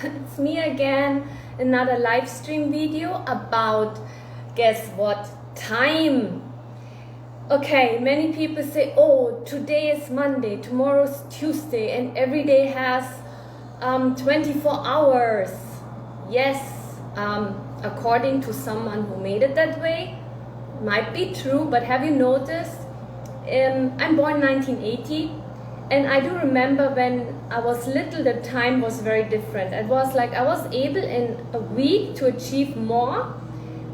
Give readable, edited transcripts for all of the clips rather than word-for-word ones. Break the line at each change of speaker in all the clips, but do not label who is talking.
it's me again, another live stream video about, guess what, time. Okay, many people say, oh, today is Monday, tomorrow's Tuesday, and every day has 24 hours. Yes, according to someone who made it that way, might be true, but have you noticed, I'm born 1980, and I do remember when I was little, the time was very different. It was like I was able in a week to achieve more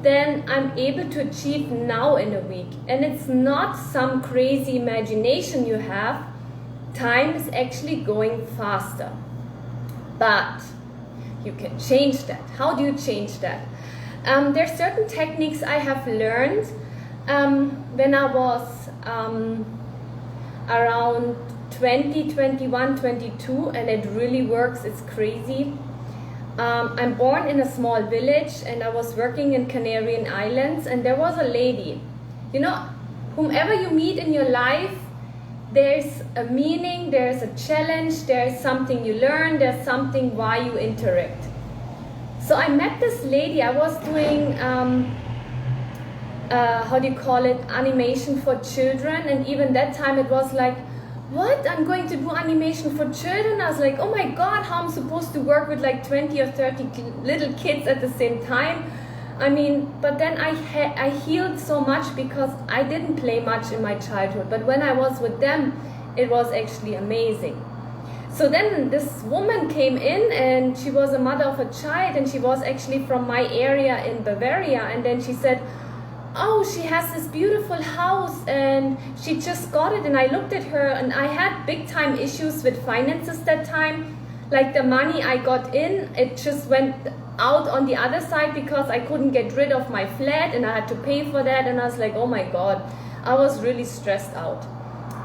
than I'm able to achieve now in a week. And it's not some crazy imagination you have. Time is actually going faster. But you can change that. How do you change that? There are certain techniques I have learned when I was around 20, 21, 22, and it really works. It's crazy. I'm born in a small village, and I was working in Canarian Islands, and there was a lady. You know, whomever you meet in your life, there's a meaning, there's a challenge, there's something you learn, there's something why you interact. So I met this lady. I was doing how do you call it, animation for children, and even that time it was like, what, I'm going to do animation for children? I was like, oh my god, how I'm supposed to work with like 20 or 30 little kids at the same time? I mean, but then I healed so much because I didn't play much in my childhood, but when I was with them, it was actually amazing. So then this woman came in, and she was a mother of a child, and she was actually from my area in Bavaria, and then she said, oh, she has this beautiful house and she just got it. And I looked at her, and I had big time issues with finances that time. Like the money I got in, it just went out on the other side because I couldn't get rid of my flat and I had to pay for that. And I was like, oh my god, I was really stressed out.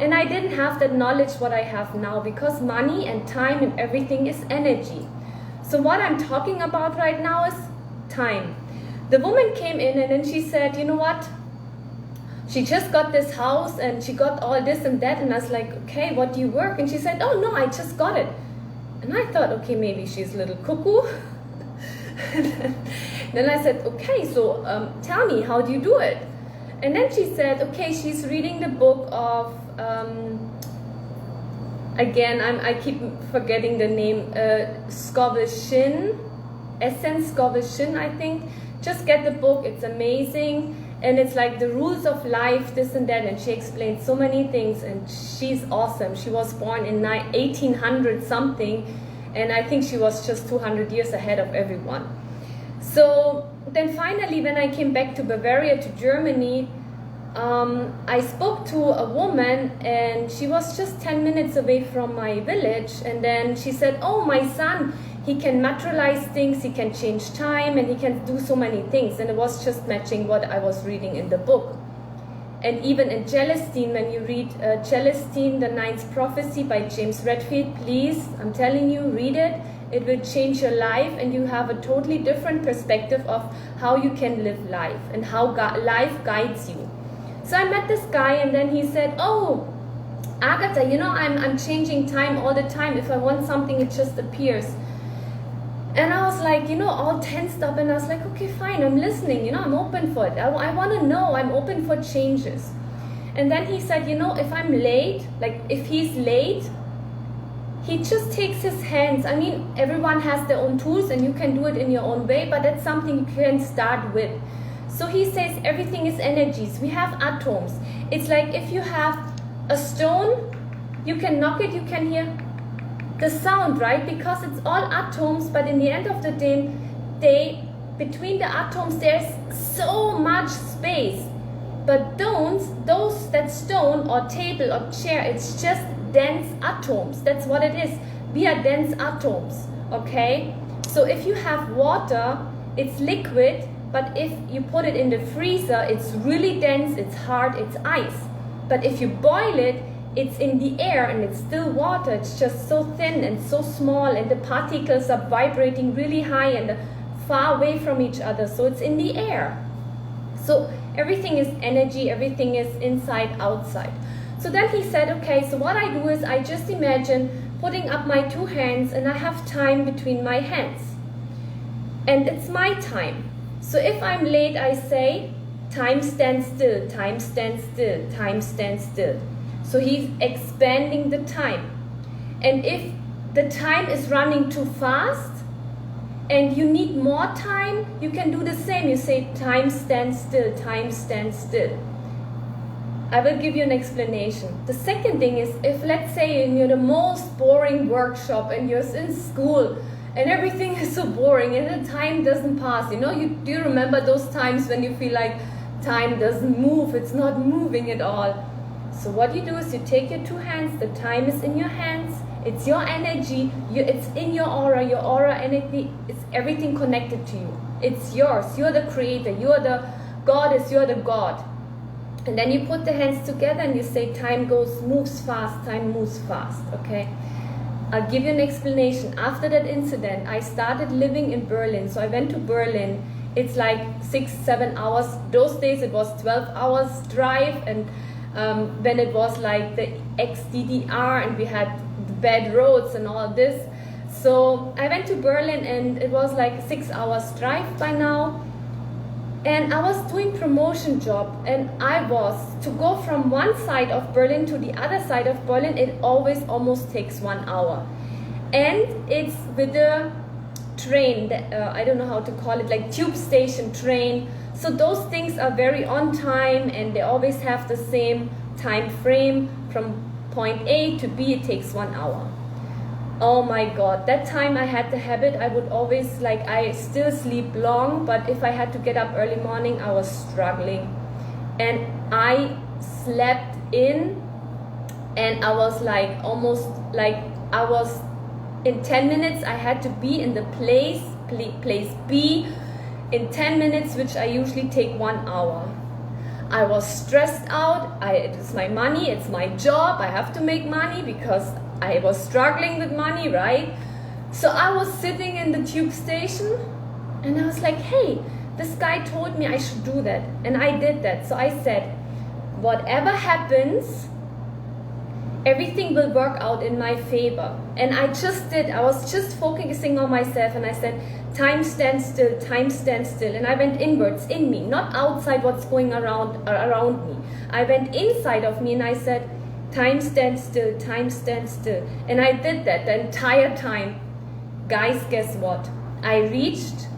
And I didn't have that knowledge what I have now, because money and time and everything is energy. So what I'm talking about right now is time. The woman came in, and then she said, you know what, she just got this house and she got all this and that. And I was like, okay, what do you work? And she said, oh no, I just got it. And I thought, okay, maybe she's a little cuckoo. Then I said, okay, so tell me, how do you do it? And then she said, okay, she's reading the book of again, I keep forgetting the name, Scoville Shin, Essence Scoville Shin, I think. Just get the book, it's amazing, and it's like the rules of life, this and that, and she explains so many things, and she's awesome. She was born in 1800 something, and I think she was just 200 years ahead of everyone. So then finally, when I came back to Bavaria, to Germany, I spoke to a woman, and she was just 10 minutes away from my village, and then she said, oh, my son, he can materialize things, he can change time, and he can do so many things. And it was just matching what I was reading in the book. And even in Celestine, when you read Celestine, the Ninth Prophecy by James Redfield, please, I'm telling you, read it. It will change your life, and you have a totally different perspective of how you can live life and how life guides you. So I met this guy, and then he said, oh, Agatha, you know, I'm changing time all the time. If I want something, it just appears. And I was like, you know, all tensed up, and I was like, okay, fine, I'm listening, you know, I'm open for it. I want to know, I'm open for changes. And then he said, you know, if I'm late, like if he's late, he just takes his hands. I mean, everyone has their own tools, and you can do it in your own way, but that's something you can start with. So he says everything is energies. We have atoms. It's like if you have a stone, you can knock it, you can hear the sound, right? Because it's all atoms, but in the end of the day, between the atoms there's so much space. But that stone or table or chair, it's just dense atoms. That's what it is. We are dense atoms, okay? So if you have water, it's liquid, but if you put it in the freezer, it's really dense, it's hard, it's ice. But if you boil it, it's in the air and it's still water. It's just so thin and so small, and the particles are vibrating really high and far away from each other. So it's in the air. So everything is energy, everything is inside, outside. So then he said, okay, so what I do is I just imagine putting up my 2 hands and I have time between my hands. And it's my time. So if I'm late, I say, time stands still, time stands still, time stands still. So he's expanding the time. And if the time is running too fast and you need more time, you can do the same. You say, time stands still, time stands still. I will give you an explanation. The second thing is, if let's say you're the most boring workshop and you're in school and everything is so boring and the time doesn't pass, do you remember those times when you feel like time doesn't move, it's not moving at all? So what you do is you take your 2 hands, the time is in your hands, it's your energy, it's in your aura energy, it's everything connected to you. It's yours, you're the creator, you're the goddess, you're the god. And then you put the hands together and you say, time moves fast, time moves fast, okay? I'll give you an explanation. After that incident, I started living in Berlin. So I went to Berlin. It's like 6-7 hours. Those days it was 12 hours drive, and when it was like the ex-DDR and we had bad roads and all this. So I went to Berlin and it was like 6 hours drive by now. And I was doing promotion job, and to go from one side of Berlin to the other side of Berlin, it always almost takes 1 hour. And it's with the train, I don't know how to call it, like tube station train. So those things are very on time and they always have the same time frame. From point A to B, it takes 1 hour. Oh my God, that time I had the habit, I would always, I still sleep long, but if I had to get up early morning, I was struggling. And I slept in, and I was in 10 minutes, I had to be in the place B in 10 minutes, which I usually take 1 hour. I was stressed out, it's my money, it's my job, I have to make money because I was struggling with money, right? So I was sitting in the tube station and I was like, hey, this guy told me I should do that. And I did that. So I said, whatever happens, everything will work out in my favor. And I just did. I was just focusing on myself and I said, time stands still, time stands still. And I went inwards in me, not outside what's going around me. I went inside of me and I said, time stands still, time stands still. And I did that the entire time. Guys, guess what? I reached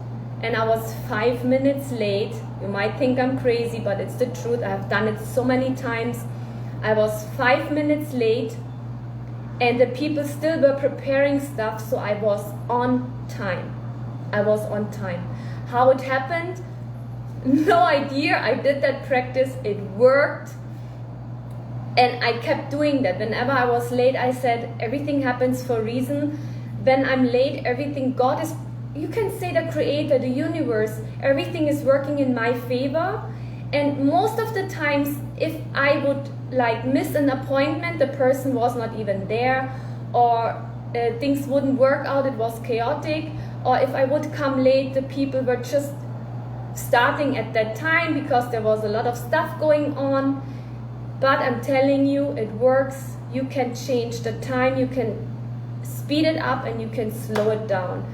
and I was 5 minutes late. You might think I'm crazy, but it's the truth. I've done it so many times. I was 5 minutes late and the people still were preparing stuff, so I was on time. I was on time. How it happened? No idea. I did that practice. It worked. And I kept doing that. Whenever I was late, I said, everything happens for a reason. When I'm late, everything, God is, you can say the creator, the universe, everything is working in my favor. And most of the times, if I would miss an appointment, the person was not even there, or things wouldn't work out, it was chaotic, or if I would come late, the people were just starting at that time because there was a lot of stuff going on. But I'm telling you, it works. You can change the time, you can speed it up and you can slow it down.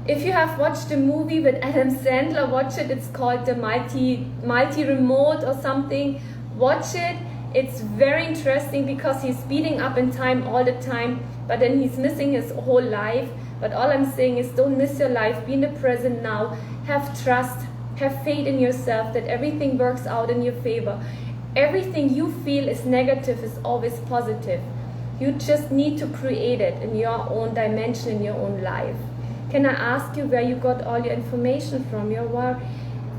If you have watched the movie with Adam Sandler, watch it. It's called the multi-remote or something. Watch it. It's very interesting because he's speeding up in time all the time, but then he's missing his whole life. But all I'm saying is, don't miss your life. Be in the present now. Have trust. Have faith in yourself that everything works out in your favor. Everything you feel is negative is always positive. You just need to create it in your own dimension, in your own life. Can I ask you where you got all your information from?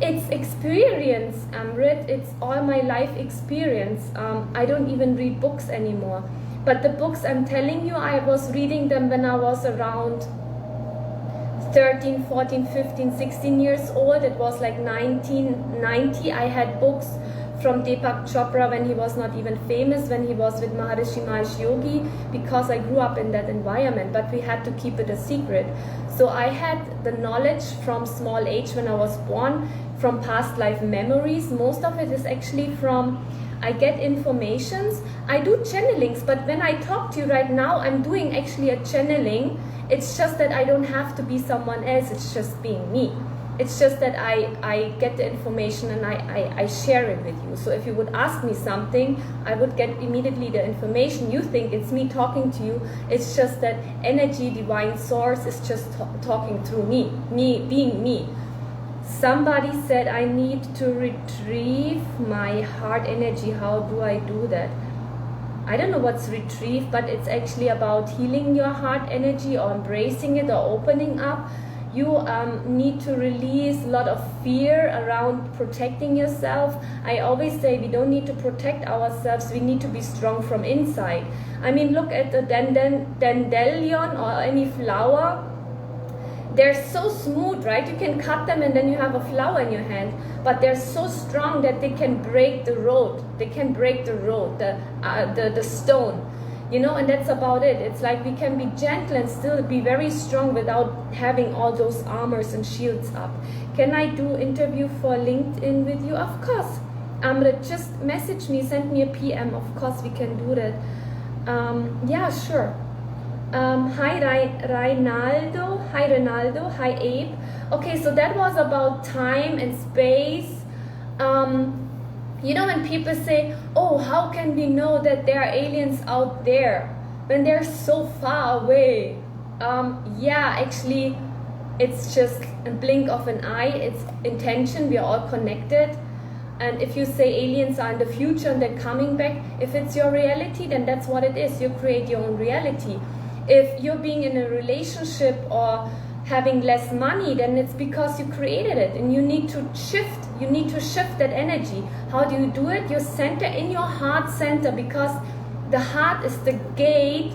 It's experience, Amrit. It's all my life experience. I don't even read books anymore. But the books, I'm telling you, I was reading them when I was around 13, 14, 15, 16 years old. It was like 1990. I had books from Deepak Chopra when he was not even famous, when he was with Maharishi Mahesh Yogi, because I grew up in that environment, but we had to keep it a secret. So I had the knowledge from small age when I was born, from past life memories. Most of it is actually from I get informations. I do channelings, but when I talk to you right now, I'm doing actually a channeling. It's just that I don't have to be someone else. It's just being me. It's just that I get the information and I share it with you. So if you would ask me something, I would get immediately the information. You think it's me talking to you. It's just that energy, divine source is just talking through me being me. Somebody said I need to retrieve my heart energy. How do I do that? I don't know what's retrieve, but it's actually about healing your heart energy or embracing it or opening up. You need to release a lot of fear around protecting yourself. I always say we don't need to protect ourselves, we need to be strong from inside. I mean, look at the dandelion or any flower. They're so smooth, right? You can cut them and then you have a flower in your hand. But they're so strong that they can break the road. They can break the road, the stone. You know, and that's about it. It's like we can be gentle and still be very strong without having all those armors and shields up. Can I do interview for LinkedIn with you? Of course. Amrit, just message me, send me a PM. Of course we can do that. Yeah, sure. Hi Rinaldo. Hi Ronaldo. Hi Abe. Okay, so that was about time and space. You know, when people say, oh, how can we know that there are aliens out there when they're so far away? Yeah, actually, it's just a blink of an eye. It's intention. We are all connected. And if you say aliens are in the future and they're coming back, if it's your reality, then that's what it is. You create your own reality. If you're being in a relationship or having less money, then it's because you created it and you need to shift. You need to shift that energy. How do you do it? You center in your heart center, because the heart is the gate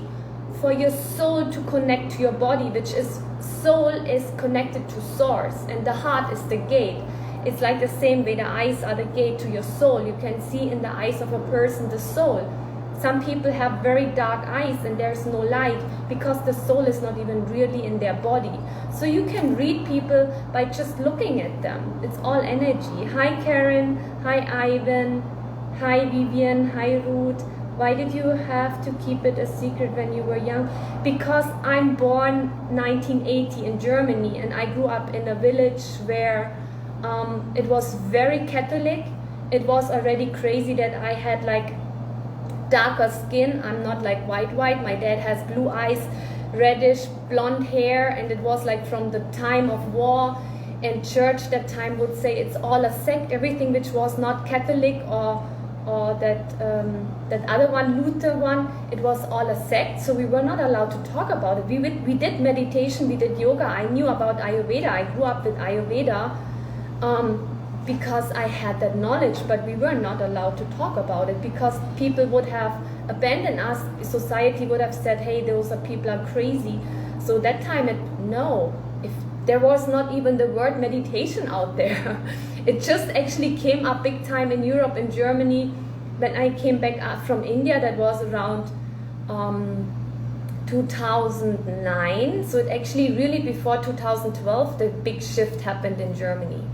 for your soul to connect to your body, which is soul is connected to source and the heart is the gate. It's like the same way the eyes are the gate to your soul. You can see in the eyes of a person the soul. Some people have very dark eyes and there's no light because the soul is not even really in their body. So you can read people by just looking at them. It's all energy. Hi Karen, hi Ivan, hi Vivian, hi Ruth. Why did you have to keep it a secret when you were young? Because I'm born 1980 in Germany and I grew up in a village where it was very Catholic. It was already crazy that I had like darker skin. I'm not like white. My dad has blue eyes, reddish blonde hair, and it was like from the time of war, and church that time would say it's all a sect. Everything which was not Catholic or that other one, Luther one, it was all a sect. So we were not allowed to talk about it. We did meditation, we did yoga. I knew about Ayurveda. I grew up with Ayurveda because I had that knowledge, but we were not allowed to talk about it because people would have abandoned us. Society would have said, hey, those are people are crazy. So that time, if there was not even the word meditation out there. It just actually came up big time in Europe and Germany. When I came back from India, that was around 2009. So it actually really before 2012, the big shift happened in Germany.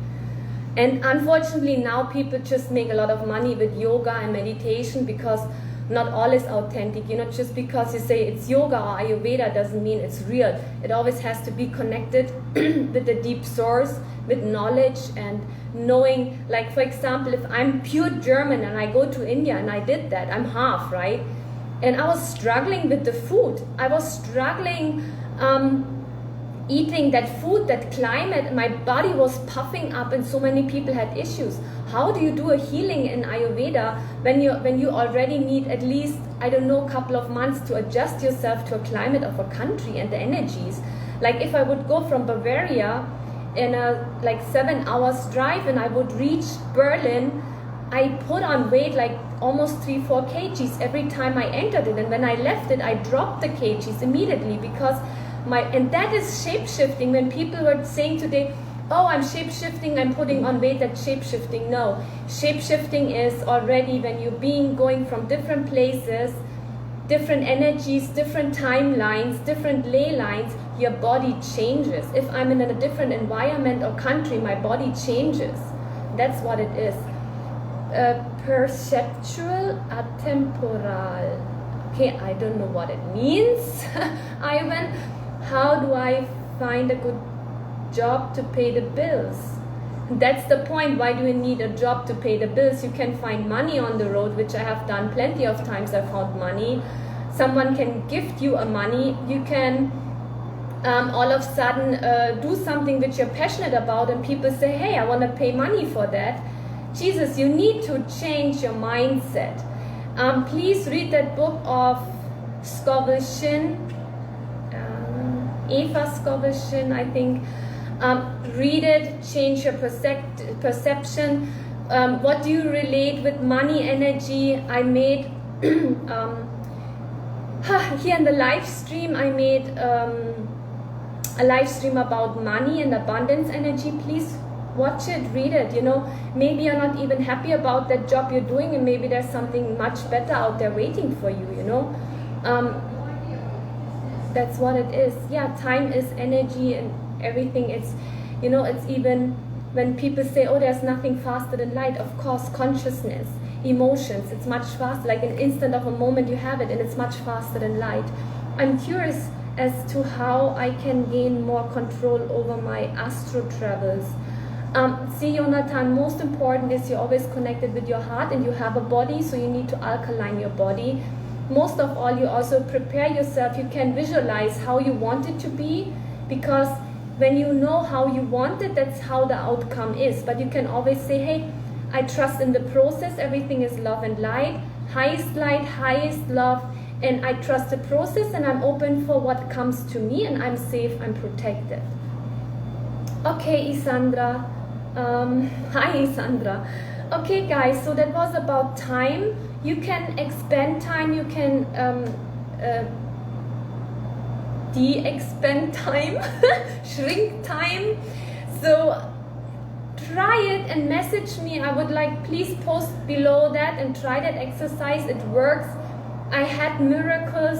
And unfortunately now people just make a lot of money with yoga and meditation because not all is authentic. You know, just because you say it's yoga or Ayurveda doesn't mean it's real. It always has to be connected with the deep source, with knowledge and knowing. Like for example, if I'm pure German and I go to India, and I did that, I'm half, right? And I was struggling with the food. I was struggling eating that food, that climate. My body was puffing up and so many people had issues. How do you do a healing in Ayurveda when you already need at least, I don't know, a couple of months to adjust yourself to a climate of a country and the energies? Like if I would go from Bavaria in a like 7 hours drive and I would reach Berlin, I put on weight like almost 3-4 kgs every time I entered it, and when I left it I dropped the kgs immediately because and that is shape-shifting. When people were saying today, oh, I'm shape-shifting, I'm putting on weight, that's shape-shifting. No, shape-shifting is already when you're going from different places, different energies, different timelines, different ley lines, your body changes. If I'm in a different environment or country, my body changes. That's what it is. Perceptual, atemporal. Okay, I don't know what it means. Ivan, how do I find a good job to pay the bills? That's the point. Why do you need a job to pay the bills? You can find money on the road, which I have done plenty of times. I found money. Someone can gift you a money. You can all of a sudden do something which you're passionate about, and people say, hey, I want to pay money for that. Jesus, you need to change your mindset. Please read that book of Scoville Shin, Eva Scoville Shin, I think. Read it, change your perception. What do you relate with money energy? I made, here in the live stream, I made a live stream about money and abundance energy. Please watch it, read it. You know, maybe you're not even happy about that job you're doing, and maybe there's something much better out there waiting for you, you know. That's what it is. Yeah, time is energy and everything. It's, you know, it's even when people say, oh, there's nothing faster than light. Of course, consciousness, emotions, it's much faster. Like an instant of a moment you have it, and it's much faster than light. I'm curious as to how I can gain more control over my astral travels. See, Jonathan, most important is you're always connected with your heart, and you have a body, so you need to alkaline your body. Most of all, you also prepare yourself. You can visualize how you want it to be, because when you know how you want it, that's how the outcome is. But you can always say, hey, I trust in the process. Everything is love and light, highest love, and I trust the process, and I'm open for what comes to me, and I'm safe, I'm protected. Okay, Isandra. Hi, Isandra. Okay, guys, so that was about time. You can expand time, you can de-expand time, shrink time. So try it and message me. I would like, please post below that and try that exercise. It works. I had miracles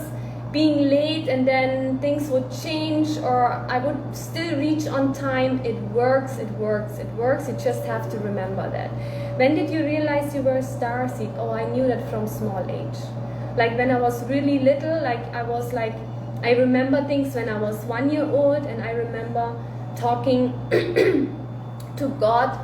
being late, and then things would change, or I would still reach on time. It works, it works, it works. You just have to remember that. When did you realize you were a starseed? Oh, I knew that from small age. Like when I was really little, like I remember things when I was 1 year old, and I remember talking to God.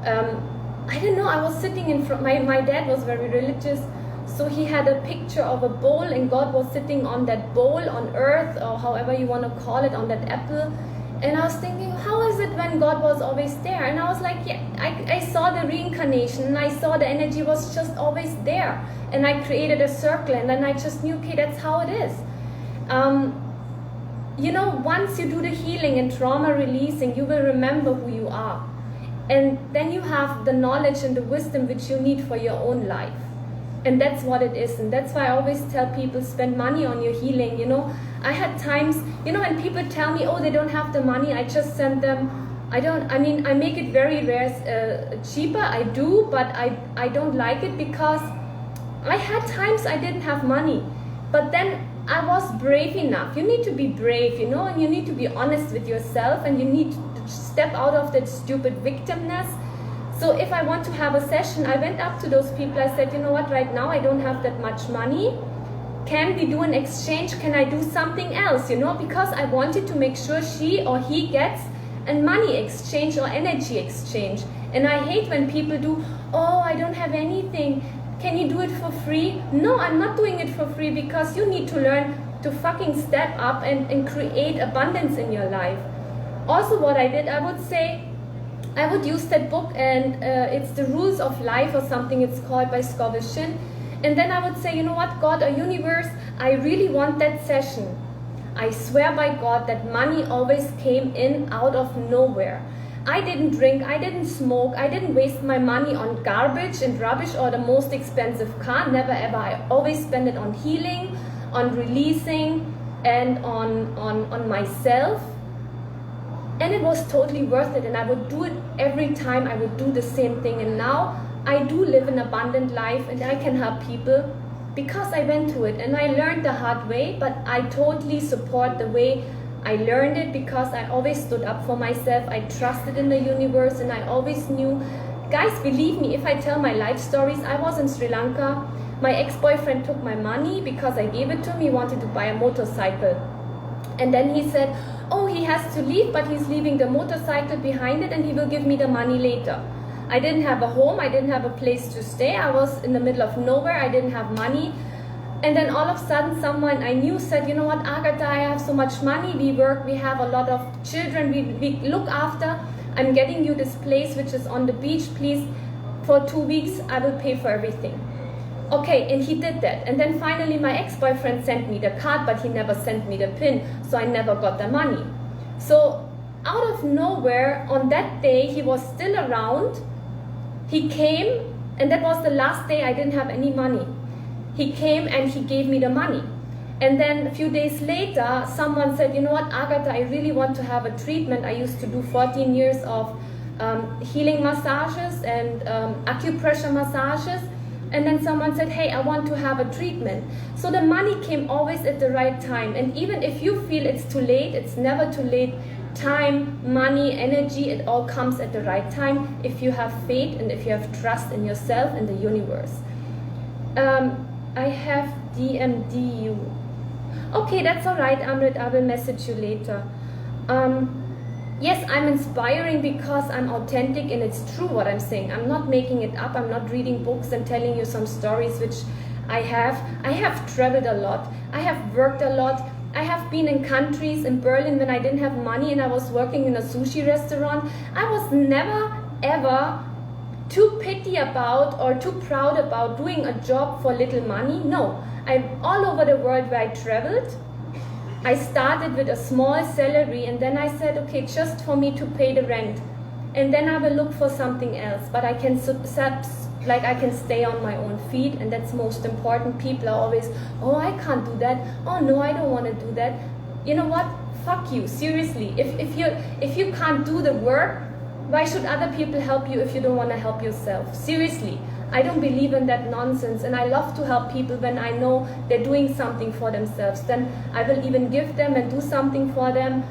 I don't know, I was sitting in front, my dad was very religious, so he had a picture of a bowl, and God was sitting on that bowl on earth, or however you want to call it, on that apple. And I was thinking, how is it when God was always there? And I was like, yeah, I saw the reincarnation, and I saw the energy was just always there. And I created a circle, and then I just knew, okay, that's how it is. You know, once you do the healing and trauma releasing, you will remember who you are. And then you have the knowledge and the wisdom which you need for your own life. And that's what it is. And that's why I always tell people, spend money on your healing. You know, I had times, you know, when people tell me, oh, they don't have the money, I just send them, I mean, I make it very rare, cheaper, I do, but I don't like it, because I had times I didn't have money. But then I was brave enough. You need to be brave, you know, and you need to be honest with yourself, and you need to step out of that stupid victimness. So if I want to have a session, I went up to those people, I said, you know what, right now I don't have that much money. Can we do an exchange? Can I do something else? You know, because I wanted to make sure she or he gets a money exchange or energy exchange. And I hate when people do, oh, I don't have anything. Can you do it for free? No, I'm not doing it for free, because you need to learn to fucking step up and create abundance in your life. Also, what I did, I would say, I would use that book, and it's The Rules of Life or something it's called, by Scoville Shin. And then I would say, you know what, God or universe, I really want that session. I swear by God that money always came in out of nowhere. I didn't drink, I didn't smoke, I didn't waste my money on garbage and rubbish or the most expensive car, never ever. I always spend it on healing, on releasing, and on myself. And it was totally worth it, and I would do it every time. I would do the same thing, and now I do live an abundant life, and I can help people because I went through it, and I learned the hard way, but I totally support the way I learned it, because I always stood up for myself. I trusted in the universe, and I always knew guys, believe me, if I tell my life stories, I was in Sri Lanka. My ex-boyfriend took my money because I gave it to him. He wanted to buy a motorcycle. And then he said, oh, he has to leave, but he's leaving the motorcycle behind it and he will give me the money later. I didn't have a home. I didn't have a place to stay. I was in the middle of nowhere. I didn't have money. And then all of a sudden, someone I knew said, you know what, Agatha, I have so much money. We work. We have a lot of children. We look after. I'm getting you this place, which is on the beach. Please, for 2 weeks, I will pay for everything. Okay, and he did that. And then finally my ex-boyfriend sent me the card, but he never sent me the PIN, so I never got the money. So out of nowhere, on that day, he was still around. He came, and that was the last day I didn't have any money. He came and he gave me the money. And then a few days later, someone said, you know what, Agatha, I really want to have a treatment. I used to do 14 years of healing massages and acupressure massages. And then someone said, hey, I want to have a treatment. So the money came always at the right time. And even if you feel it's too late, it's never too late. Time, money, energy, it all comes at the right time if you have faith and if you have trust in yourself and the universe. I have DMD you. Okay, that's all right, Amrit. I will message you later. Yes, I'm inspiring because I'm authentic and it's true what I'm saying. I'm not making it up. I'm not reading books and telling you some stories which I have. I have traveled a lot. I have worked a lot. I have been in countries, in Berlin, when I didn't have money and I was working in a sushi restaurant. I was never, ever too petty about or too proud about doing a job for little money. No, I'm all over the world where I traveled. I started with a small salary and then I said, okay, just for me to pay the rent. And then I will look for something else. But I can I can stay on my own feet, and that's most important. People are always, oh, I can't do that. Oh no, I don't want to do that. You know what? Fuck you, seriously. If you can't do the work, why should other people help you if you don't want to help yourself? Seriously. I don't believe in that nonsense, and I love to help people when I know they're doing something for themselves. Then I will even give them and do something for them,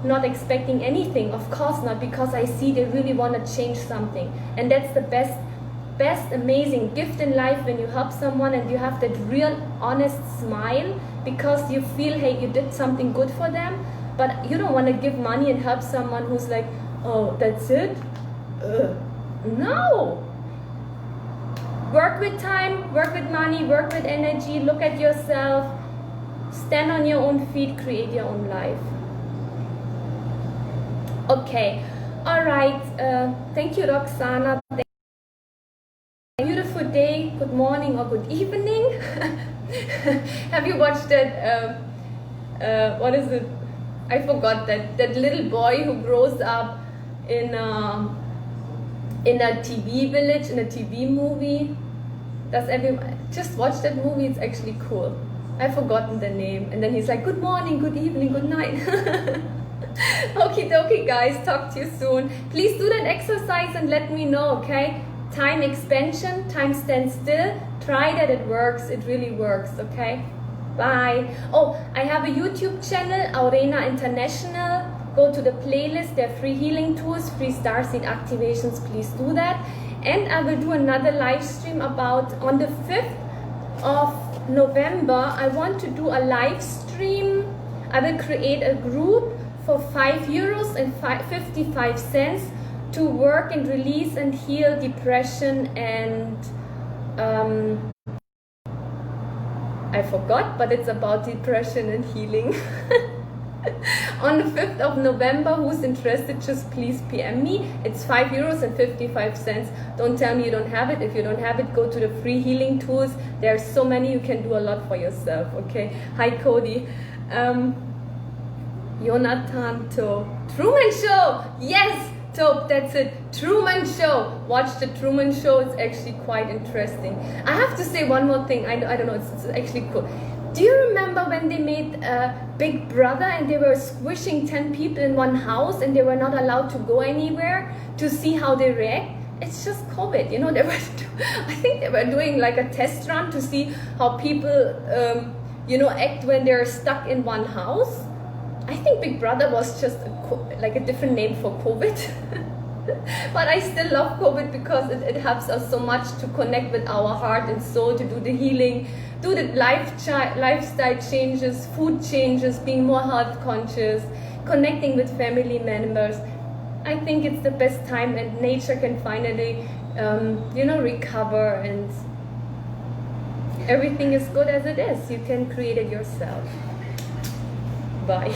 not expecting anything, of course not, because I see they really want to change something. And that's the best amazing gift in life, when you help someone and you have that real honest smile because you feel, hey, you did something good for them. But you don't want to give money and help someone who's like, oh, that's it? No! Work with time, work with money, work with energy, look at yourself, stand on your own feet, create your own life. Okay, all right. Thank you, Roxana. Beautiful day, good morning or good evening. Have you watched that, what is it? I forgot that little boy who grows up in a TV village, in a TV movie. Does everyone just watch that movie? It's actually cool. I've forgotten the name. And then he's like, good morning, good evening, good night. Okie dokie, guys, talk to you soon. Please do that exercise and let me know, okay? Time expansion, time stand still. Try that, it works, it really works, okay? Bye. Oh, I have a YouTube channel, Aurena International. Go to the playlist, there are free healing tools, free starseed activations, please do that. And I will do another live stream about, on the 5th of November, I want to do a live stream. I will create a group for €5 and 55 cents to work and release and heal depression and I forgot, but it's about depression and healing. On the 5th of November, who's interested, just please PM me. It's €5 and 55 cents. Don't tell me you don't have it. If you don't have it, go to the free healing tools. There are so many, you can do a lot for yourself, okay? Hi, Cody. Jonathan To. Truman Show! Yes! Top, that's it. Truman Show. Watch the Truman Show. It's actually quite interesting. I have to say one more thing. I don't know. It's actually cool. Do you remember when they made Big Brother and they were squishing 10 people in one house and they were not allowed to go anywhere to see how they react? It's just COVID, you know. They were, I think they were doing like a test run to see how people, you know, act when they're stuck in one house. I think Big Brother was just like a different name for COVID. But I still love COVID because it helps us so much to connect with our heart and soul, to do the healing, do the lifestyle changes, food changes, being more health conscious, connecting with family members. I think it's the best time, and nature can finally, recover, and everything is good as it is. You can create it yourself. Bye.